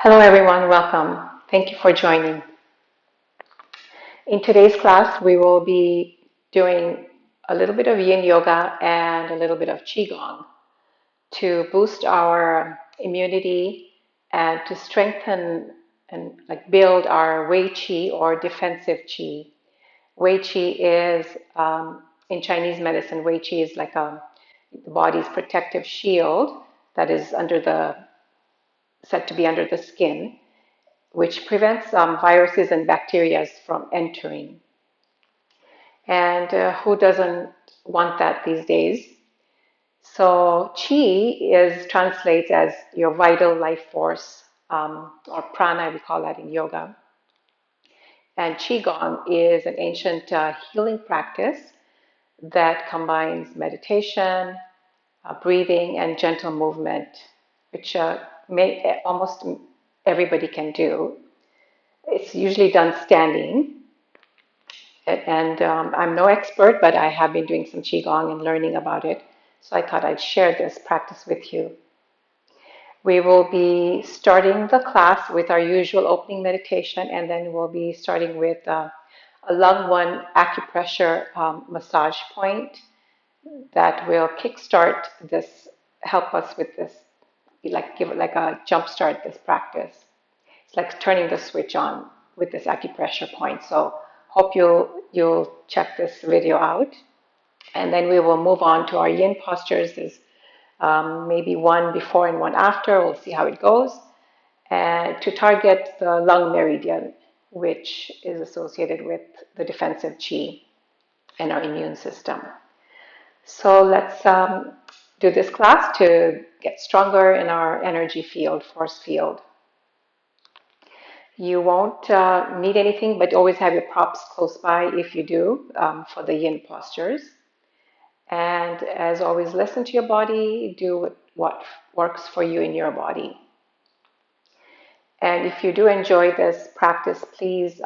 Hello everyone, welcome. Thank you for joining. In today's class, we will be doing a little bit of Yin Yoga and a little bit of Qigong to boost our immunity and to strengthen and build our Wei Qi or defensive Qi. Wei Qi is, in Chinese medicine, Wei Qi is like the body's protective shield that is said to be under the skin, which prevents viruses and bacteria from entering. And who doesn't want that these days? So Qi translates as your vital life force, or prana, we call that in yoga. And Qigong is an ancient healing practice that combines meditation, breathing, and gentle movement, which almost everybody can do. It's usually done standing. And I'm no expert, but I have been doing some Qigong and learning about it. So I thought I'd share this practice with you. We will be starting the class with our usual opening meditation, and then we'll be starting with a lung one acupressure massage point that will kickstart this, help us with this, give it like a jump start this practice. It's like turning the switch on with this acupressure point. So hope you'll check this video out. And then we will move on to our yin postures. There's maybe one before and one after. We'll see how it goes. And to target the lung meridian, which is associated with the defensive qi and our immune system. So let's do this class to get stronger in our energy field, force field. You won't need anything, but always have your props close by if you do, for the yin postures. And as always, listen to your body, do what works for you in your body. And if you do enjoy this practice, please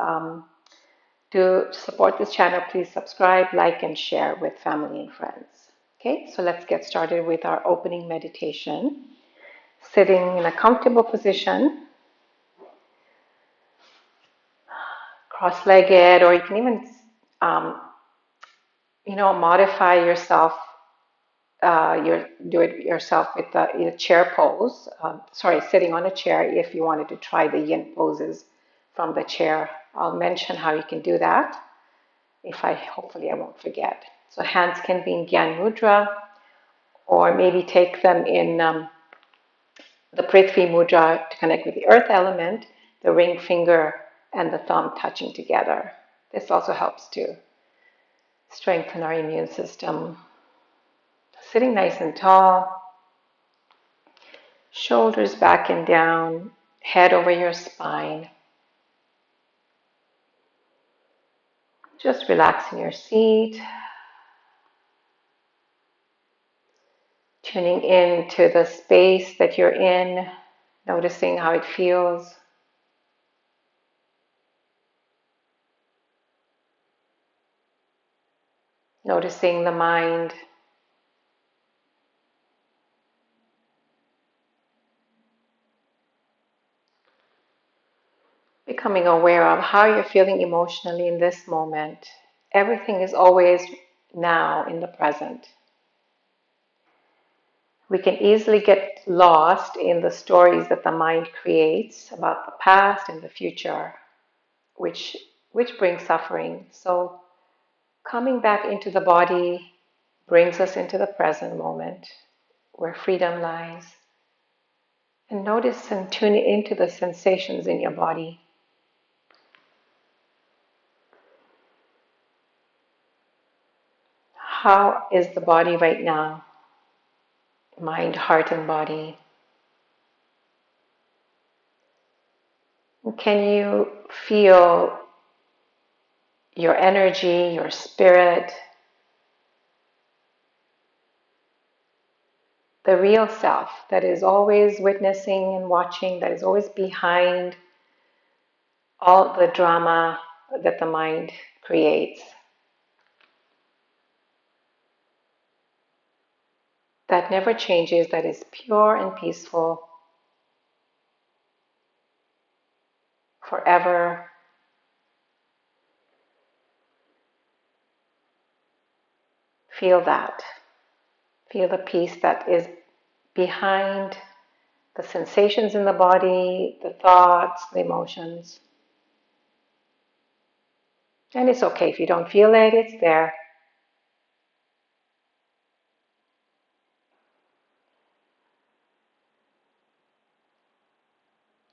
do support this channel. Please subscribe, like, and share with family and friends. Okay, so let's get started with our opening meditation. Sitting in a comfortable position, cross-legged, or you can even, modify yourself. Do it yourself with the chair pose. Sitting on a chair if you wanted to try the yin poses from the chair. I'll mention how you can do that. Hopefully I won't forget. So hands can be in Gyan Mudra, or maybe take them in the Prithvi Mudra to connect with the earth element, the ring finger and the thumb touching together. This also helps to strengthen our immune system. Sitting nice and tall, shoulders back and down, head over your spine. Just relax in your seat, tuning into the space that you're in, noticing how it feels. Noticing the mind. Becoming aware of how you're feeling emotionally in this moment. Everything is always now in the present. We can easily get lost in the stories that the mind creates about the past and the future, which brings suffering. So coming back into the body brings us into the present moment where freedom lies. And notice and tune into the sensations in your body. How is the body right now? Mind, heart, and body. Can you feel your energy, your spirit, the real self that is always witnessing and watching, that is always behind all the drama that the mind creates? That never changes, that is pure and peaceful. forever. Feel that. Feel the peace that is behind the sensations in the body, the thoughts, the emotions. And it's okay if you don't feel it, it's there.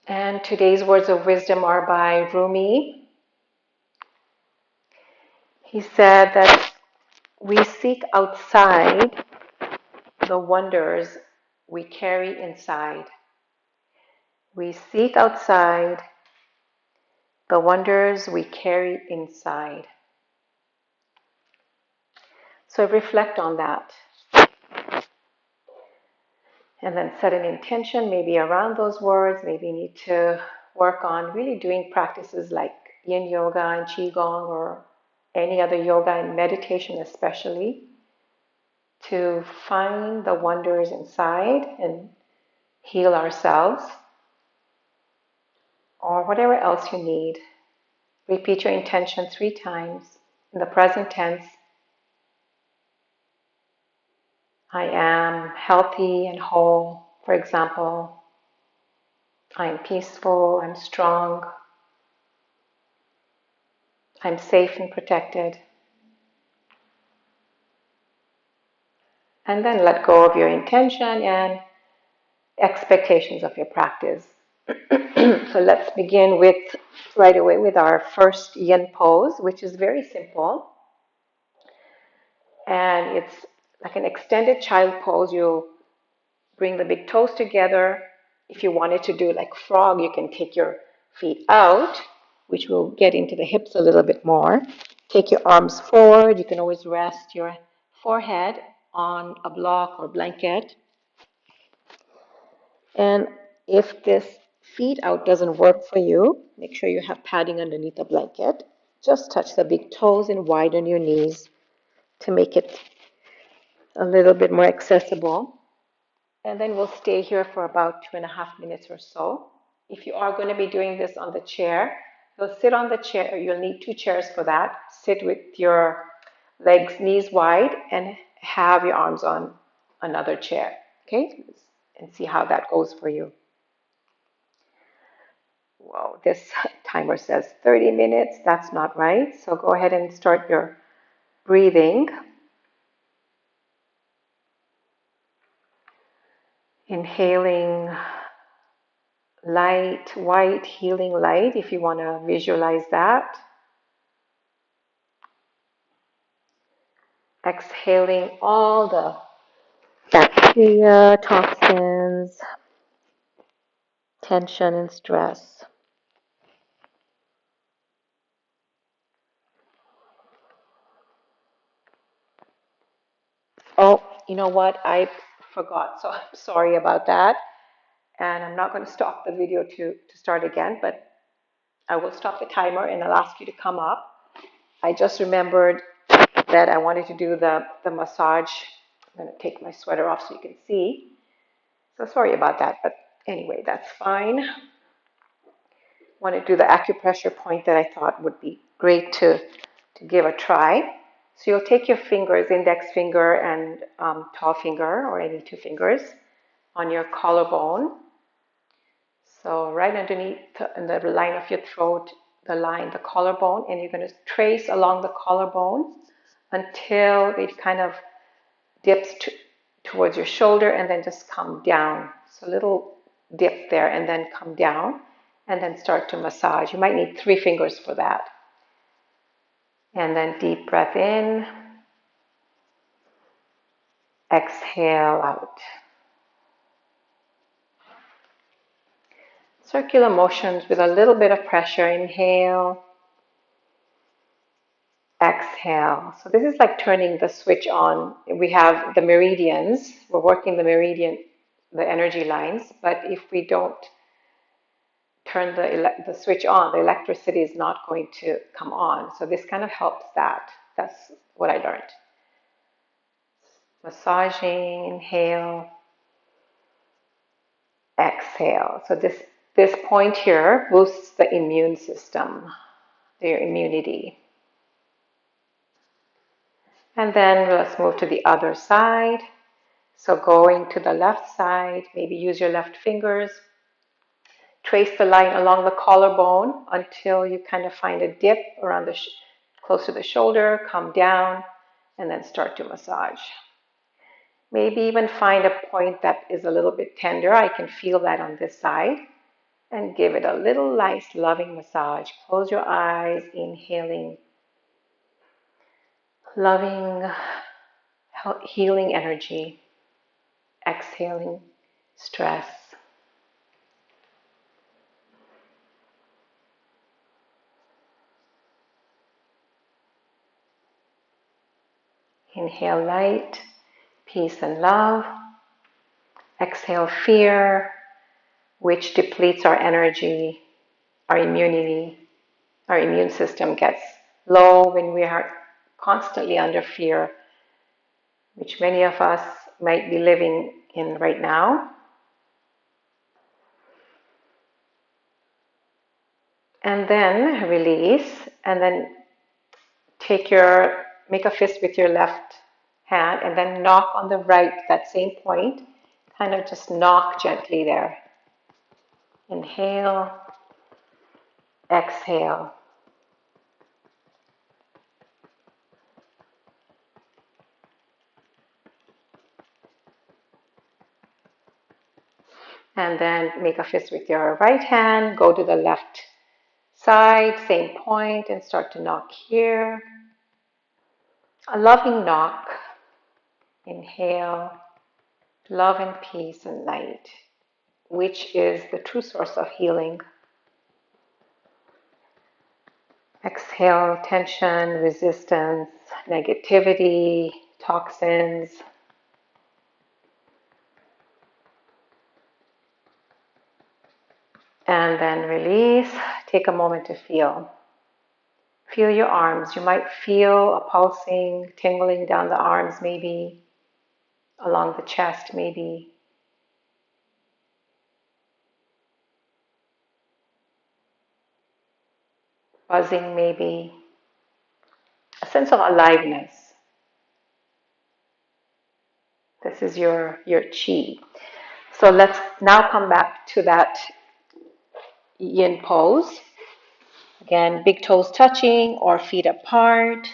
And today's words of wisdom are by Rumi. He said that we seek outside the wonders we carry inside. We seek outside the wonders we carry inside. So reflect on that. And then set an intention, maybe around those words. Maybe you need to work on really doing practices like Yin Yoga and Qigong or any other yoga and meditation especially, to find the wonders inside and heal ourselves, or whatever else you need. Repeat your intention 3 times in the present tense. I am healthy and whole, for example. I am peaceful, I'm strong, I'm safe and protected. And then let go of your intention and expectations of your practice. So let's begin right away with our first yin pose, which is very simple. And it's like an extended child pose. You'll bring the big toes together. If you wanted to do like frog, you can take your feet out, which will get into the hips a little bit more. Take your arms forward. You can always rest your forehead on a block or blanket. And if this feet out doesn't work for you, make sure you have padding underneath the blanket. Just touch the big toes and widen your knees to make it a little bit more accessible. And then we'll stay here for about 2.5 minutes or so. If you are going to be doing this on the chair, you'll sit on the chair. You'll need 2 chairs for that. Sit with your legs knees wide and have your arms on another chair. Okay? And see how that goes for you. Whoa, this timer says 30 minutes. That's not right. So go ahead and start your breathing. Inhaling light, white, healing light, if you want to visualize that. Exhaling all the bacteria, toxins, tension, and stress. Oh, you know what? I forgot. So I'm sorry about that. And I'm not going to stop the video to start again, but I will stop the timer and I'll ask you to come up. I just remembered that I wanted to do the massage. I'm going to take my sweater off so you can see. So sorry about that, but anyway, that's fine. I want to do the acupressure point that I thought would be great to give a try. So you'll take your fingers, index finger and tall finger, or any 2 fingers, on your collarbone. So right underneath the line of your throat, the collarbone, and you're going to trace along the collarbone until it kind of dips towards your shoulder and then just come down. So a little dip there and then come down and then start to massage. You might need 3 fingers for that. And then deep breath in, exhale out. Circular motions with a little bit of pressure. Inhale, exhale. So this is like turning the switch on. We have the meridians. We're working the energy lines. But if we don't turn the switch on, the electricity is not going to come on. So this kind of helps that. That's what I learned. Massaging, inhale, exhale. So this This point here boosts the immune system, their immunity. And then let's move to the other side. So going to the left side, maybe use your left fingers. Trace the line along the collarbone until you kind of find a dip around the close to the shoulder, come down, and then start to massage. Maybe even find a point that is a little bit tender. I can feel that on this side. And give it a little nice loving massage. Close your eyes, inhaling loving, healing energy, exhaling stress. Inhale light, peace and love. Exhale fear, which depletes our energy, our immunity. Our immune system gets low when we are constantly under fear, which many of us might be living in right now. And then release, and then make a fist with your left hand, and then knock on the right, that same point. Kind of just knock gently there. Inhale, exhale. And then make a fist with your right hand, go to the left side, same point, and start to knock here. A loving knock. Inhale, love and peace and light, which is the true source of healing. Exhale, tension, resistance, negativity, toxins. And then release. Take a moment to feel. Feel your arms. You might feel a pulsing, tingling down the arms, maybe along the chest, maybe. Buzzing, maybe. A sense of aliveness. This is your Qi. So let's now come back to that Yin pose. Again, big toes touching or feet apart.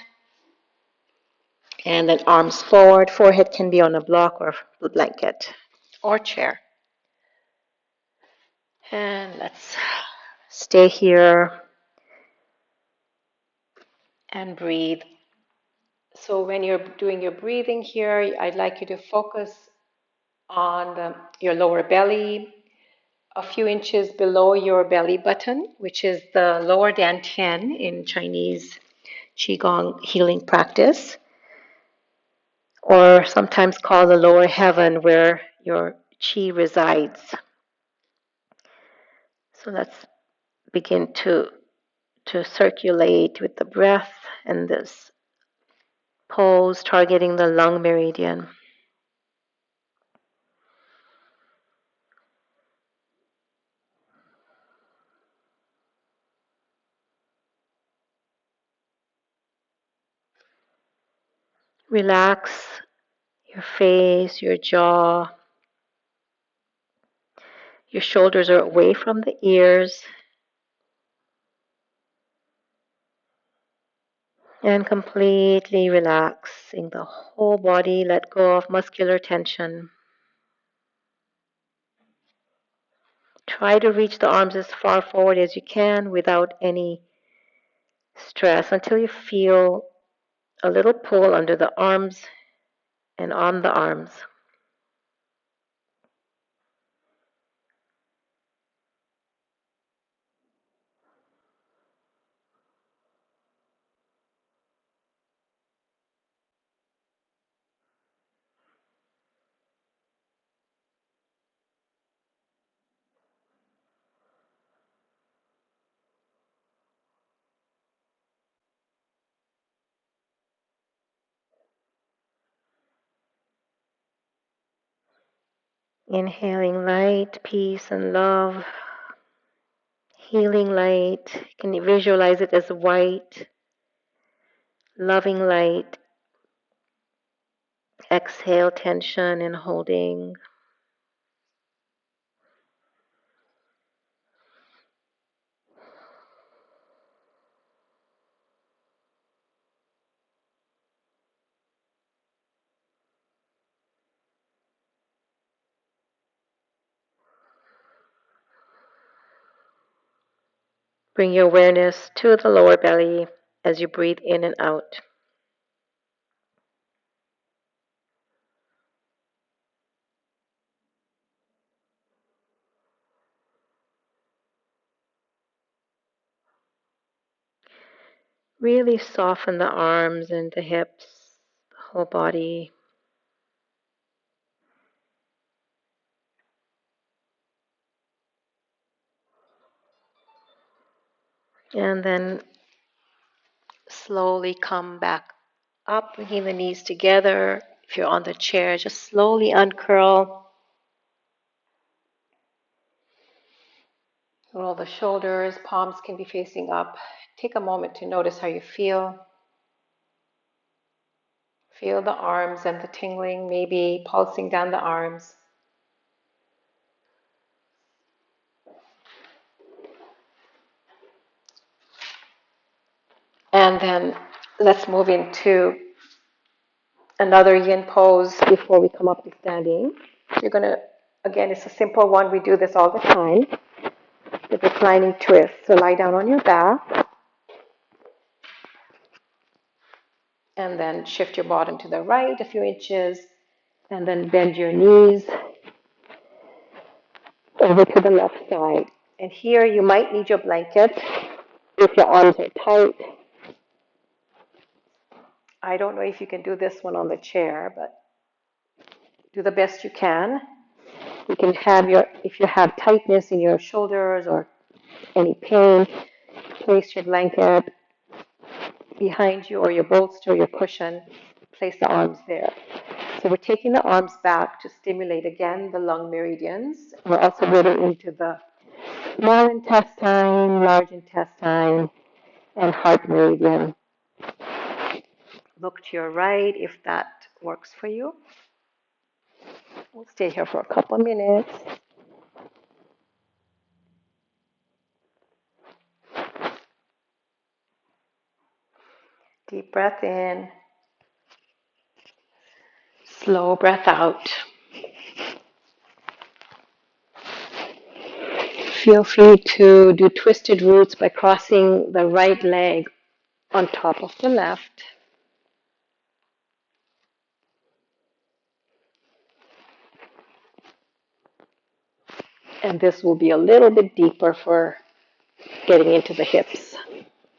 And then arms forward. Forehead can be on a block or blanket or chair. And let's stay here and breathe. So when you're doing your breathing here, I'd like you to focus on your lower belly, a few inches below your belly button, which is the lower dantian in Chinese Qigong healing practice, or sometimes called the lower heaven where your Qi resides. So let's begin to circulate with the breath and this pose, targeting the lung meridian. Relax your face, your jaw. Your shoulders are away from the ears. And completely relaxing the whole body. Let go of muscular tension. Try to reach the arms as far forward as you can without any stress until you feel a little pull under the arms and on the arms. Inhaling light, peace, and love. healing light. You can visualize it as white, loving light. Exhale tension and holding. Bring your awareness to the lower belly as you breathe in and out. Really soften the arms and the hips, the whole body. And then slowly come back up, bringing the knees together. If you're on the chair, just slowly uncurl. Roll the shoulders, palms can be facing up. Take a moment to notice how you feel. Feel the arms and the tingling, maybe pulsing down the arms. And then let's move into another yin pose before we come up to standing. You're going to, again, it's a simple one. We do this all the time. The reclining twist. So lie down on your back and then shift your bottom to the right a few inches and then bend your knees over to the left side. And here you might need your blanket if your arms are tight. I don't know if you can do this one on the chair, but do the best you can. You can have if you have tightness in your shoulders or any pain, place your blanket behind you or your bolster, your cushion, place the arms there. So we're taking the arms back to stimulate again the lung meridians. We're also getting into the small intestine, large intestine, and heart meridian. Look to your right if that works for you. We'll stay here for a couple of minutes. Deep breath in. Slow breath out. Feel free to do twisted roots by crossing the right leg on top of the left. And this will be a little bit deeper for getting into the hips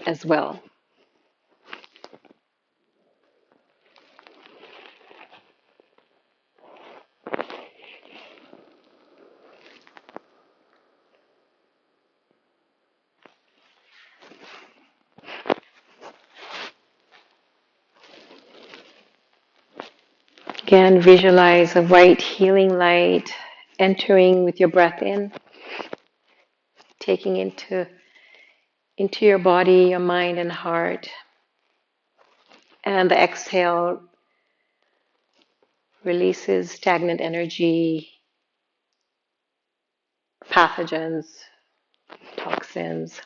as well. Again, visualize a white healing light entering with your breath in, taking into your body, your mind and heart. And the exhale releases stagnant energy, pathogens, toxins.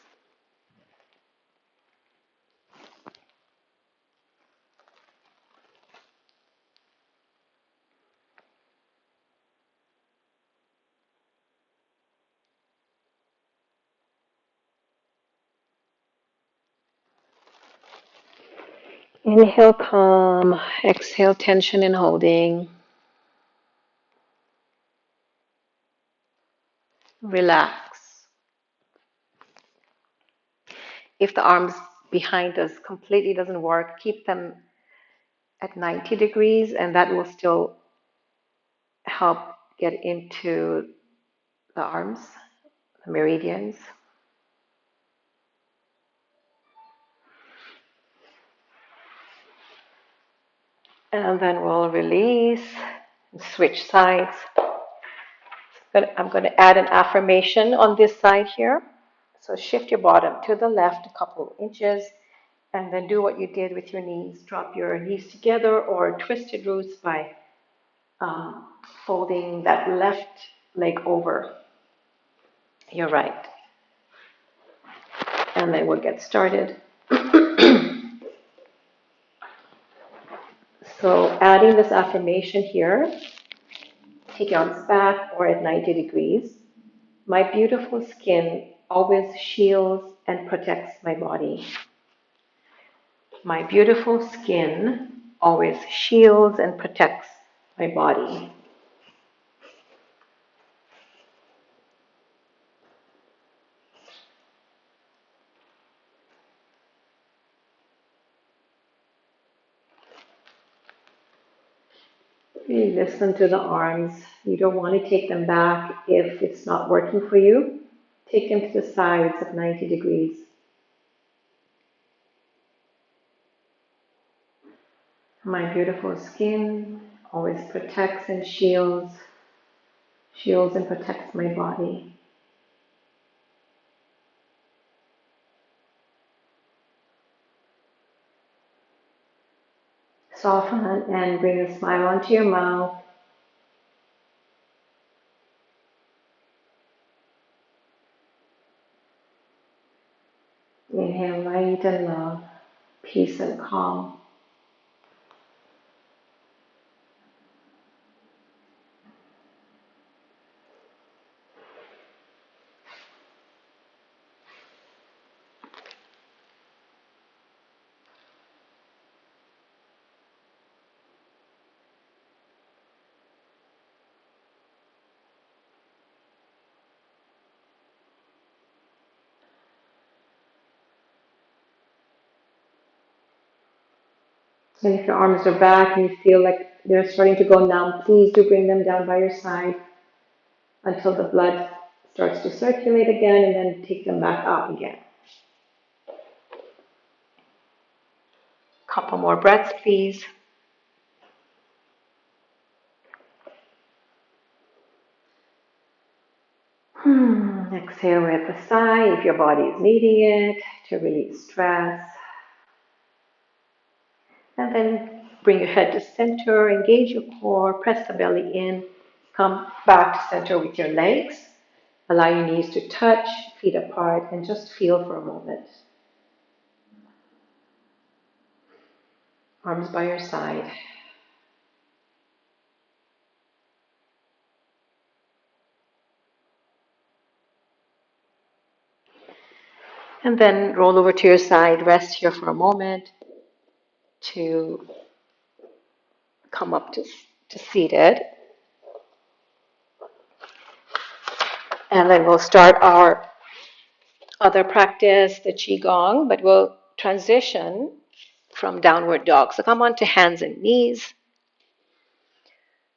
Inhale, calm. Exhale, tension and holding. Relax. If the arms behind us completely doesn't work, keep them at 90 degrees, and that will still help get into the arms, the meridians. And then we'll release and switch sides. I'm going to add an affirmation on this side here. So shift your bottom to the left a couple inches, and then do what you did with your knees. Drop your knees together or twisted roots by um, folding that left leg over your right. And then we'll get started. So adding this affirmation here, take your arms back or at 90 degrees. My beautiful skin always shields and protects my body. My beautiful skin always shields and protects my body. Really listen to the arms. You don't want to take them back if it's not working for you. Take them to the sides of 90 degrees. My beautiful skin always protects and shields and protects my body. Soften and bring a smile onto your mouth. Inhale light and love, peace and calm. And if your arms are back and you feel like they're starting to go numb, please do bring them down by your side until the blood starts to circulate again, and then take them back up again. Couple more breaths, please. Exhale with a sigh if your body is needing it to release stress. And then bring your head to center, engage your core, press the belly in, come back to center with your legs. Allow your knees to touch, feet apart, and just feel for a moment. Arms by your side. And then roll over to your side, rest here for a moment to come up to seated. And then we'll start our other practice, the Qigong, but we'll transition from downward dog. So come on to hands and knees.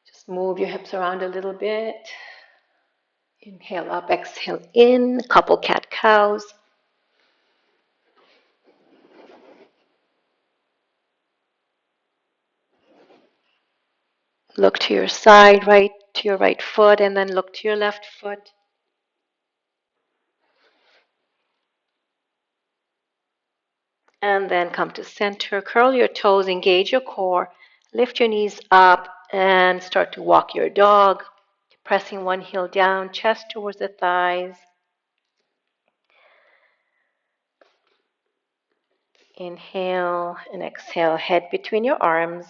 Just move your hips around a little bit. Inhale up, exhale in, couple cat-cows. Look to your side, right to your right foot, and then look to your left foot. And then come to center, curl your toes, engage your core, lift your knees up, and start to walk your dog, pressing one heel down, chest towards the thighs. Inhale and exhale, head between your arms.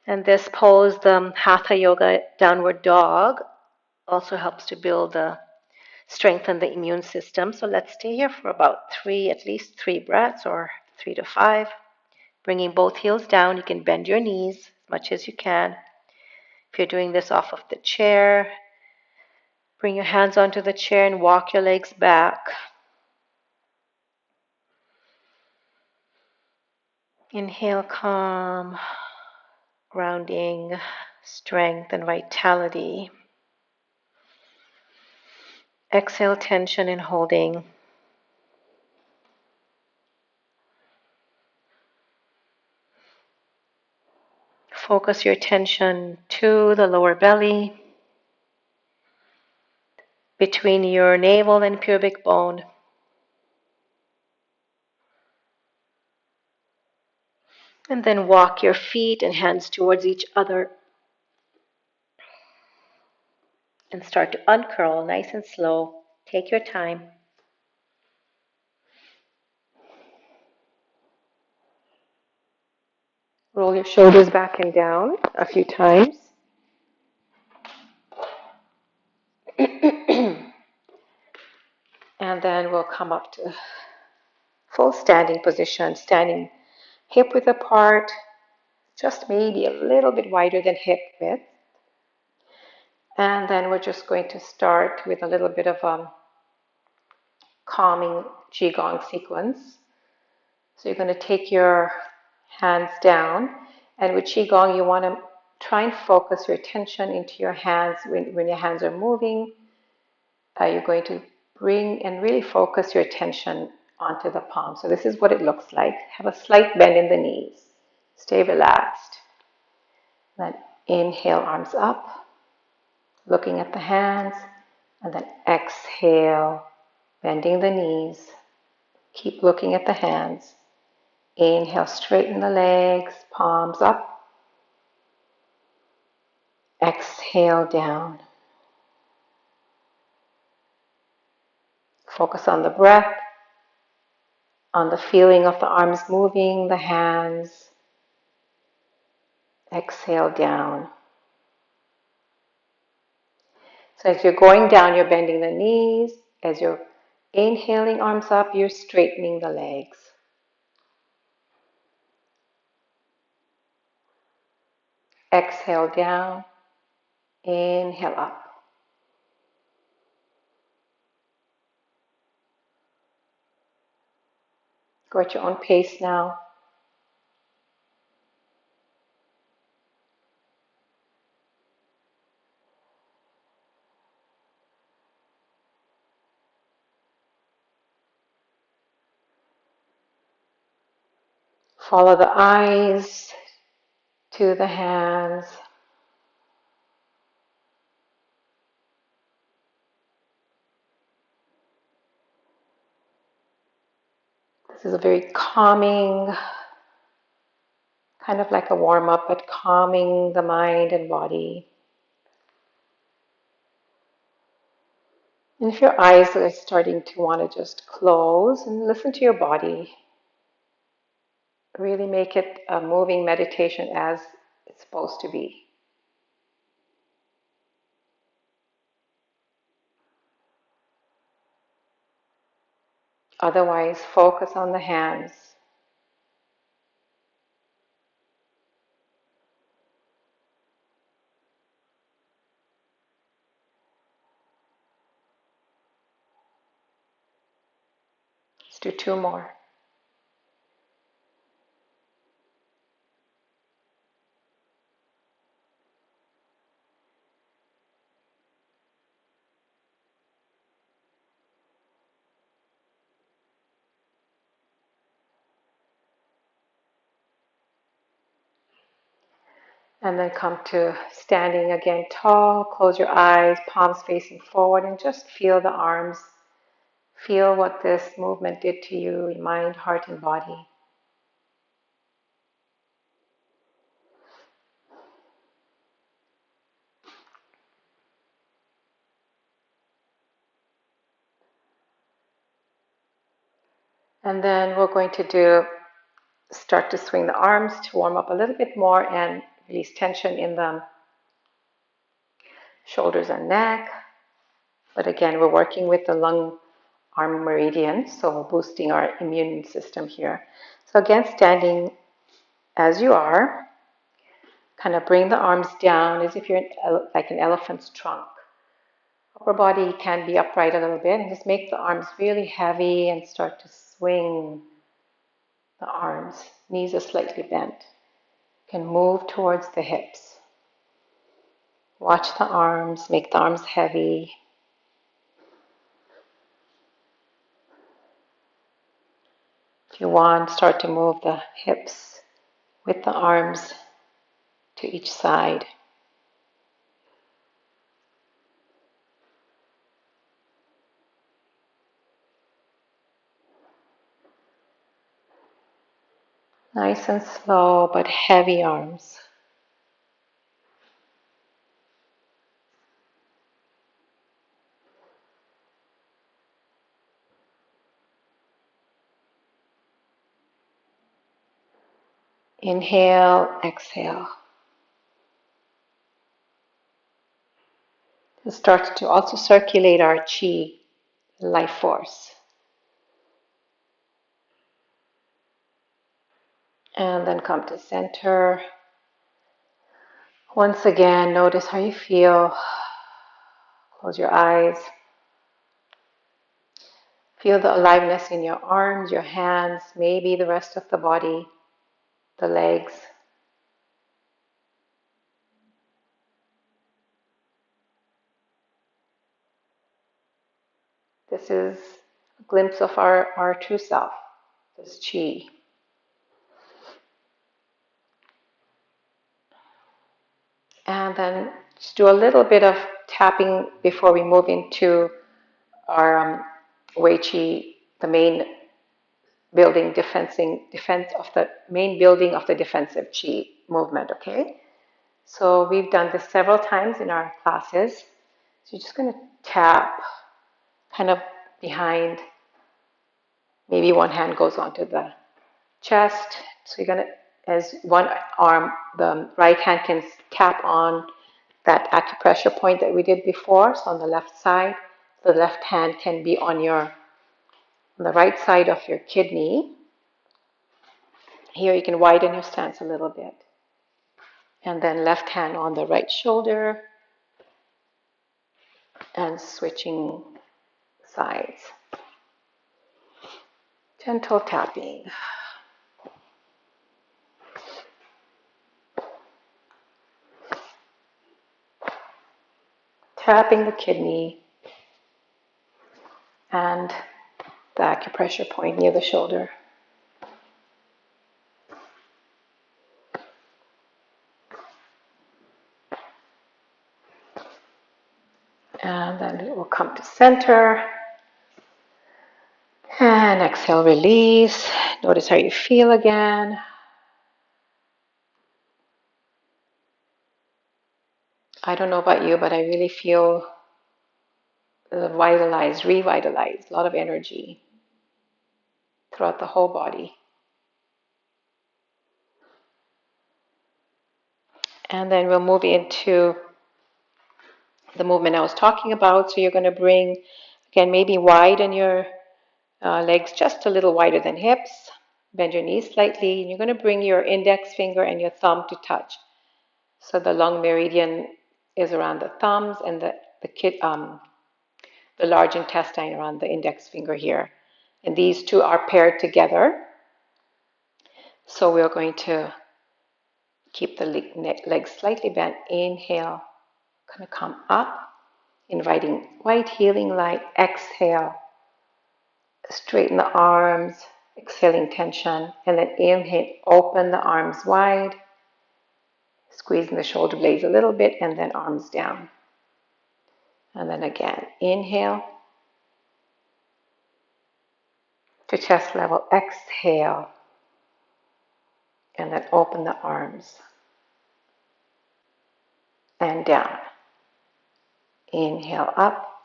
And this pose, the Hatha Yoga downward dog, also helps to build strengthen the immune system. So let's stay here for about at least three breaths, or 3 to 5. Bringing both heels down, you can bend your knees as much as you can. If you're doing this off of the chair, bring your hands onto the chair and walk your legs back. Inhale, calm, grounding, strength, and vitality. Exhale, tension and holding. Focus your attention to the lower belly. between your navel and pubic bone. And then walk your feet and hands towards each other. And start to uncurl nice and slow. Take your time. Roll your shoulders back and down a few times. And then we'll come up to full standing position, standing hip width apart, just maybe a little bit wider than hip width. And then we're just going to start with a little bit of a calming Qigong sequence. So you're going to take your hands down, and with Qigong you want to try and focus your attention into your hands. When your hands are moving, you're going to bring and really focus your attention onto the palm. So this is what it looks like. Have a slight bend in the knees. Stay relaxed. Then inhale, arms up, looking at the hands, and then exhale, bending the knees. Keep looking at the hands. Inhale, straighten the legs, palms up. Exhale, down. Focus on the breath, on the feeling of the arms moving, the hands. Exhale, down. So as you're going down, you're bending the knees. As you're inhaling, arms up, you're straightening the legs. Exhale, down. Inhale, up. Go at your own pace now. Follow the eyes to the hands. This is a very calming, kind of like a warm-up, but calming the mind and body. And if your eyes are starting to want to just close, and listen to your body. Really make it a moving meditation as it's supposed to be. Otherwise, focus on the hands. Let's do two more. And then come to standing again tall. Close your eyes, palms facing forward, and just feel the arms. Feel what this movement did to you in mind, heart, and body. And then we're going to start to swing the arms to warm up a little bit more and release tension in the shoulders and neck. But again, we're working with the lung arm meridian, so we're boosting our immune system here. So again, standing as you are, kind of bring the arms down as if you're like an elephant's trunk. Upper body can be upright a little bit, and just make the arms really heavy and start to swing the arms. Knees are slightly bent. You can move towards the hips. Watch the arms, make the arms heavy. If you want, start to move the hips with the arms to each side. Nice and slow, but heavy arms. Inhale, exhale. It starts to also circulate our qi, life force. And then come to center. Once again, notice how you feel. Close your eyes. Feel the aliveness in your arms, your hands, maybe the rest of the body, the legs. This is a glimpse of our true self, this qi. And then just do a little bit of tapping before we move into our Wei Qi, the main building, defense of the main building of the defensive qi movement, okay? So we've done this several times in our classes. So you're just going to tap kind of behind. Maybe one hand goes onto the chest. So you're going to, as one arm, the right hand can tap on that acupressure point that we did before. So on the left side, the left hand can be on the right side of your kidney. Here you can widen your stance a little bit. And then left hand on the right shoulder and switching sides. Gentle tapping. Tapping the kidney and the acupressure point near the shoulder. And then it will come to center. And exhale, release. Notice how you feel again. I don't know about you, but I really feel vitalized, revitalized, a lot of energy throughout the whole body. And then we'll move into the movement I was talking about. So you're going to bring, again, maybe widen your legs just a little wider than hips. Bend your knees slightly. And you're going to bring your index finger and your thumb to touch. So the lung meridian is around the thumbs and the large intestine around the index finger here. And these two are paired together. So we're going to keep the legs slightly bent. Inhale, going to come up, inviting white healing light. Exhale, straighten the arms, exhaling tension. And then inhale, open the arms wide, squeezing the shoulder blades a little bit, and then arms down. And then again, inhale to chest level. Exhale, and then open the arms and down. Inhale up,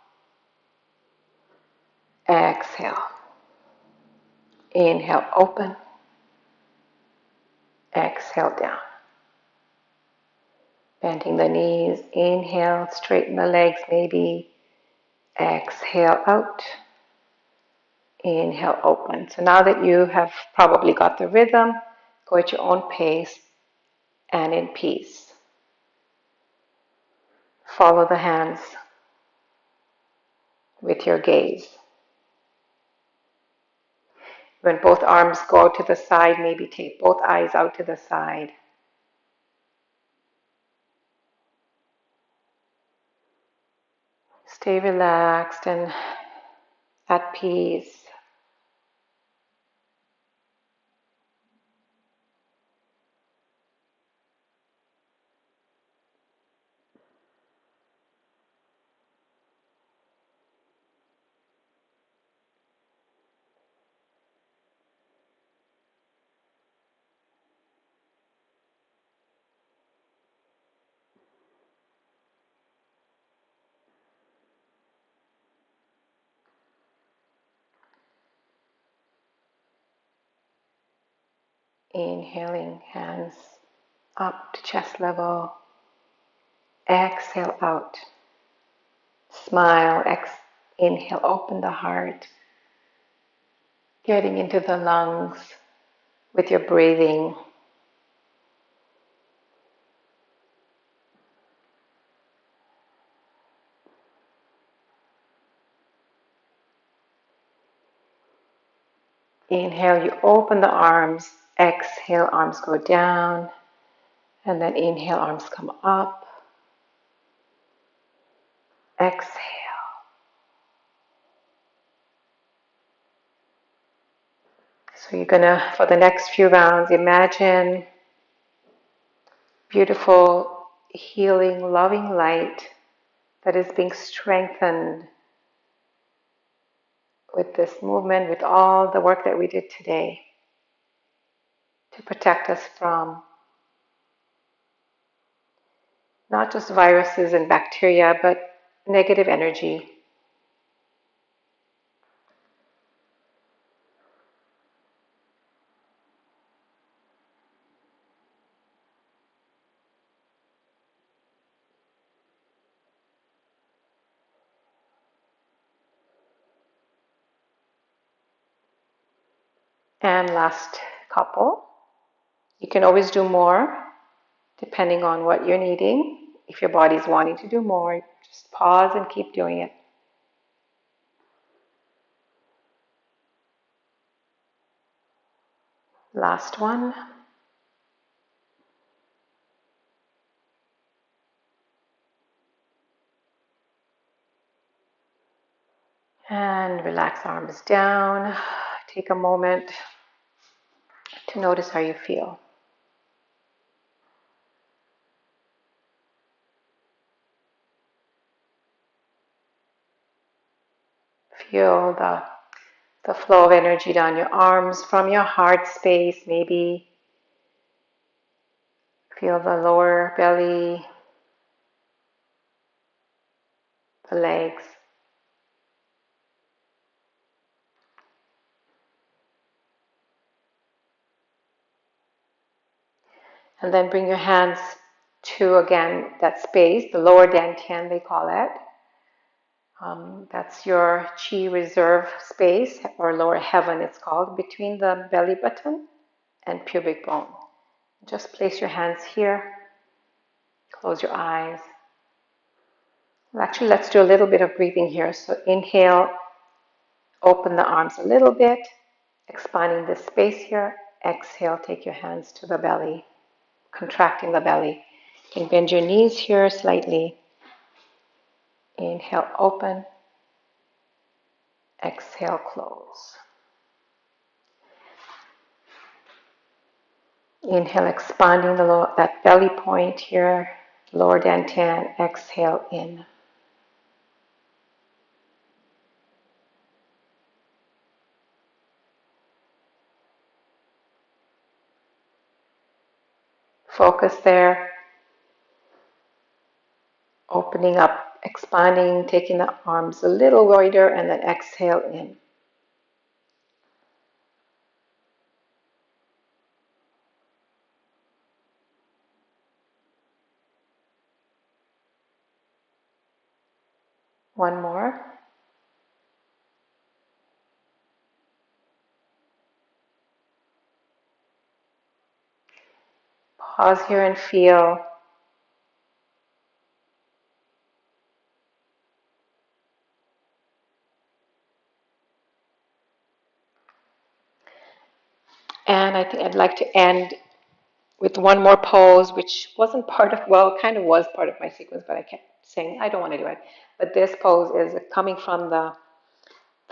exhale. Inhale, open, exhale, down. Bending the knees, inhale, straighten the legs maybe, exhale out, inhale, open. So now that you have probably got the rhythm, go at your own pace and in peace. Follow the hands with your gaze. When both arms go to the side, maybe take both eyes out to the side. Stay relaxed and at peace. Inhaling, hands up to chest level. Exhale out. Smile. Inhale, open the heart. Getting into the lungs with your breathing. Inhale, you open the arms. Exhale, arms go down. And then inhale, arms come up. Exhale. So you're gonna, for the next few rounds, imagine beautiful, healing, loving light that is being strengthened with this movement, with all the work that we did today to protect us from not just viruses and bacteria, but negative energy. And last couple. You can always do more depending on what you're needing. If your body's wanting to do more, just pause and keep doing it. Last one. And relax arms down. Take a moment to notice how you feel. Feel the flow of energy down your arms from your heart space. Maybe feel the lower belly, the legs. And then bring your hands to, again, that space, the lower dantian they call it. That's your Qi reserve space, or lower heaven it's called, between the belly button and pubic bone. Just place your hands here. Close your eyes. Well, actually, let's do a little bit of breathing here. So inhale, open the arms a little bit, expanding the space here. Exhale, take your hands to the belly, contracting the belly. You can bend your knees here slightly. Inhale, open. Exhale, close. Inhale, expanding that belly point here, lower dantian. Exhale, in. Focus there. Opening up, expanding, taking the arms a little wider, and then exhale in. One more. Pause here and feel. And I think I'd like to end with one more pose, which wasn't part of, well, it kind of was part of my sequence, but I kept saying, I don't want to do it. But this pose is coming from the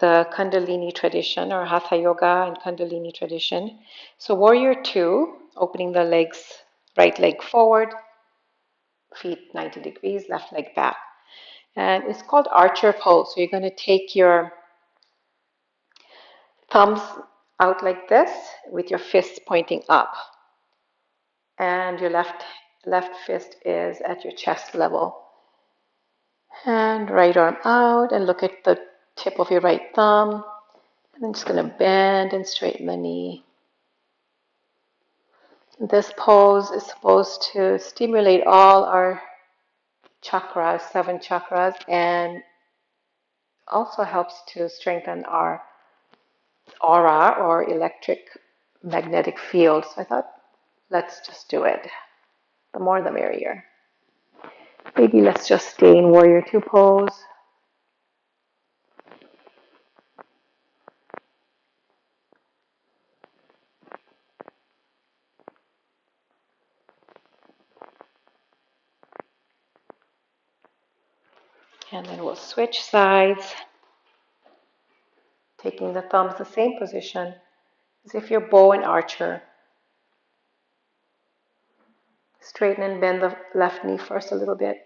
Kundalini tradition, or Hatha Yoga and Kundalini tradition. So warrior two, opening the legs, right leg forward, feet 90 degrees, left leg back. And it's called archer pose. So you're going to take your thumbs out like this with your fists pointing up. And your left fist is at your chest level. And right arm out, and look at the tip of your right thumb. And I'm just going to bend and straighten the knee. This pose is supposed to stimulate all our chakras, 7 chakras, and also helps to strengthen our aura or electric magnetic field. So I thought, let's just do it. The more the merrier. Maybe let's just stay in Warrior Two pose. And then we'll switch sides, taking the thumbs the same position as if you're bow and archer. Straighten and bend the left knee first a little bit.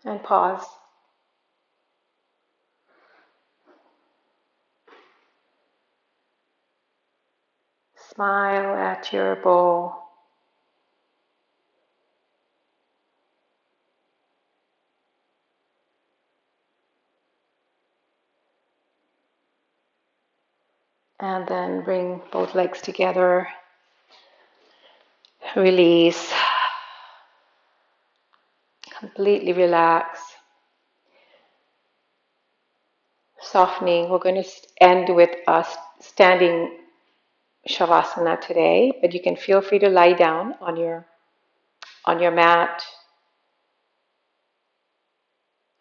And pause. Smile at your bow. And then bring both legs together. Release. Completely relax. Softening. We're going to end with a standing Shavasana today, but you can feel free to lie down on your mat,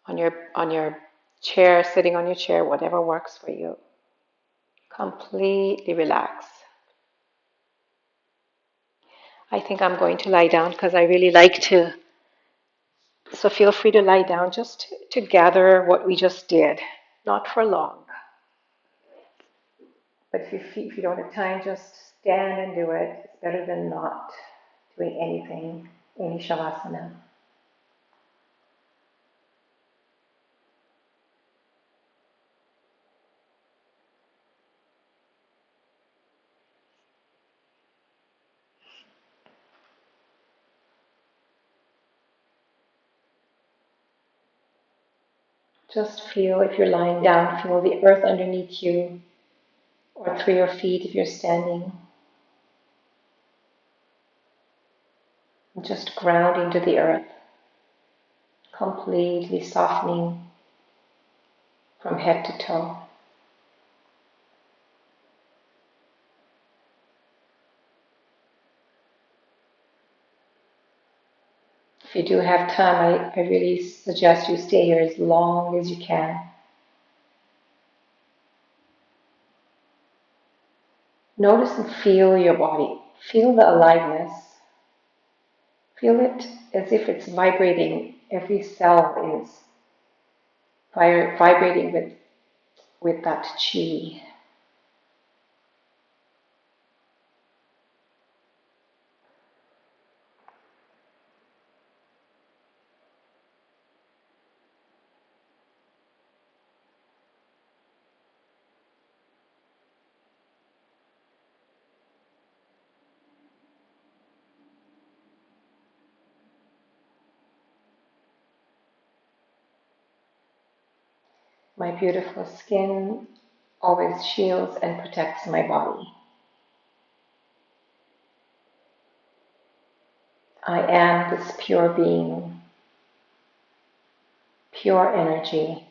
on your chair, sitting on your chair, whatever works for you. Completely relax. I think I'm going to lie down because I really like to. So feel free to lie down just to gather what we just did, not for long. But if you don't have time, just stand and do it. It's better than not doing anything, any Shavasana. Just feel, if you're lying down, feel the earth underneath you, or through your feet if you're standing. Just grounding to the earth, completely softening from head to toe. If you do have time, I really suggest you stay here as long as you can. Notice and feel your body. Feel the aliveness. Feel it as if it's vibrating. Every cell is vibrating with that chi. My beautiful skin always shields and protects my body. I am this pure being, pure energy.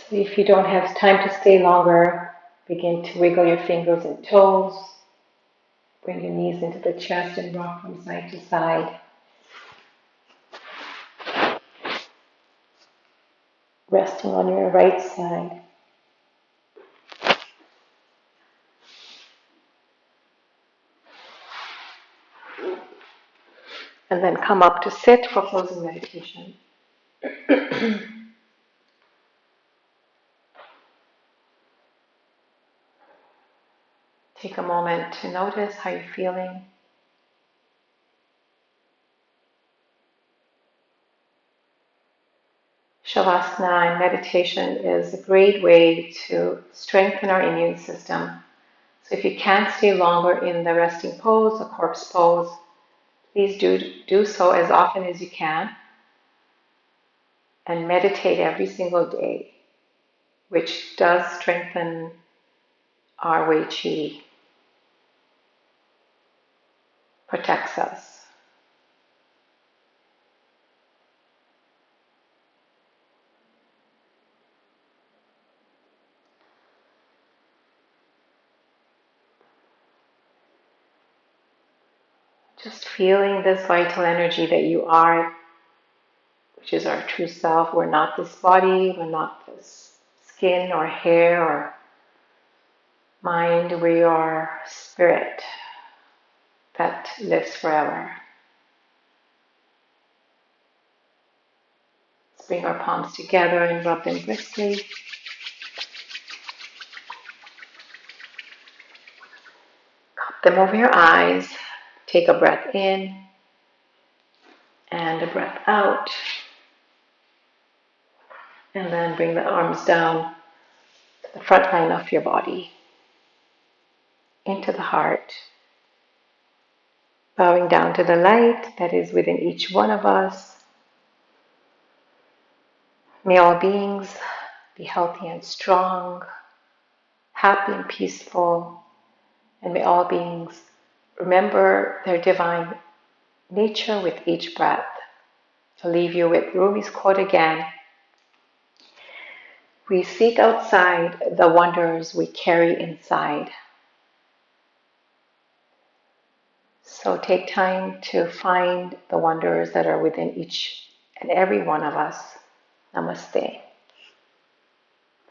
If you don't have time to stay longer, begin to wiggle your fingers and toes. Bring your knees into the chest and rock from side to side. Resting on your right side. And then come up to sit for closing meditation. Take a moment to notice how you're feeling. Shavasana in meditation is a great way to strengthen our immune system. So if you can't stay longer in the resting pose, the corpse pose, please do so as often as you can. And meditate every single day, which does strengthen our Wei Qi, protects us. Just feeling this vital energy that you are, which is our true self. We're not this body, we're not this skin or hair or mind. We are spirit that lives forever. Let's bring our palms together and rub them briskly. Cup them over your eyes. Take a breath in and a breath out. And then bring the arms down to the front line of your body, into the heart, bowing down to the light that is within each one of us. May all beings be healthy and strong, happy and peaceful, and may all beings remember their divine nature with each breath. I'll leave you with Rumi's quote again. We seek outside the wonders we carry inside. So take time to find the wonders that are within each and every one of us. Namaste.